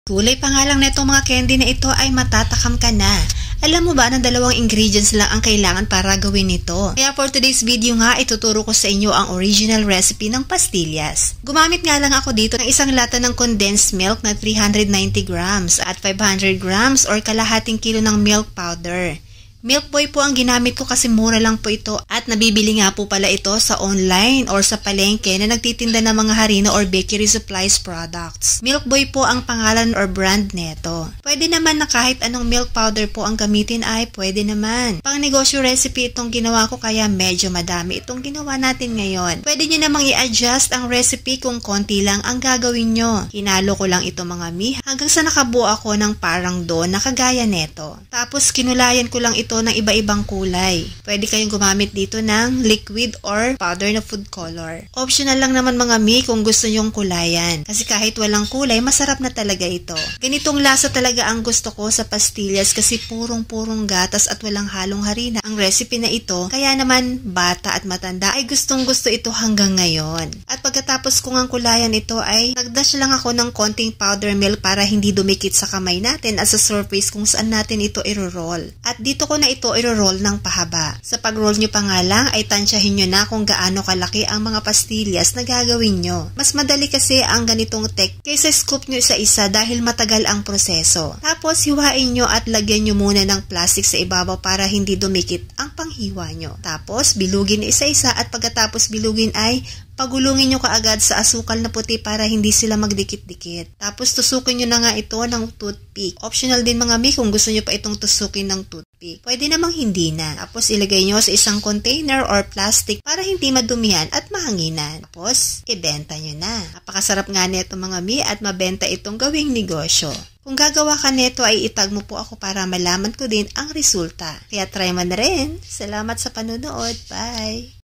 Kulay pa nga lang na itong mga candy na ito ay matatakam ka na. Alam mo ba na 2 ingredients lang ang kailangan para gawin ito? Kaya for today's video nga, ituturo ko sa inyo ang original recipe ng pastillas. Gumamit nga lang ako dito ng isang lata ng condensed milk na 390 grams at 500 grams or kalahating kilo ng milk powder. Milk Boy po ang ginamit ko kasi mura lang po ito at nabibili nga po pala ito sa online or sa palengke na nagtitinda ng mga harina or bakery supplies products. Milk Boy po ang pangalan or brand neto. Pwede naman na kahit anong milk powder po ang gamitin ay pwede naman. Pang negosyo recipe itong ginawa ko kaya medyo madami itong ginawa natin ngayon. Pwede nyo namang i-adjust ang recipe kung konti lang ang gagawin nyo. Hinalo ko lang ito mga mi hanggang sa nakabuo ako ng parang dough na kagaya neto. Tapos kinulayan ko lang ito ng iba-ibang kulay. Pwede kayong gumamit dito ng liquid or powder na food color. Optional lang naman mga mi kung gusto nyong kulayan. Kasi kahit walang kulay, masarap na talaga ito. Ganitong lasa talaga ang gusto ko sa pastillas kasi purong-purong gatas at walang halong harina ang recipe na ito. Kaya naman bata at matanda ay gustong-gusto ito hanggang ngayon. At pagkatapos kong ang kulayan ito ay nagdash lang ako ng konting powder milk para hindi dumikit sa kamay natin as a surface kung saan natin ito i-roll. At dito ko na ito i-roll ng pahaba. Sa pag-roll nyo pa nga lang ay tansyahin nyo na kung gaano kalaki ang mga pastillas na gagawin nyo. Mas madali kasi ang ganitong tech kaysa scoop nyo isa-isa dahil matagal ang proseso. Tapos hiwain nyo at lagyan nyo muna ng plastic sa ibabaw para hindi dumikit ang panghiwa nyo. Tapos bilugin isa-isa at pagkatapos bilugin ay pagulungin nyo kaagad sa asukal na puti para hindi sila magdikit-dikit. Tapos tusukin nyo na nga ito ng toothpick. Optional din mga mi kung gusto nyo pa itong tusukin ng toothpick. Pwede namang hindi na. Tapos ilagay nyo sa isang container or plastic para hindi madumihan at mahanginan. Tapos ibenta nyo na. Napakasarap nga nito mga mi at mabenta itong gawing negosyo. Kung gagawa ka nito ay itag mo po ako para malaman ko din ang resulta. Kaya try mo na rin. Salamat sa panonood. Bye!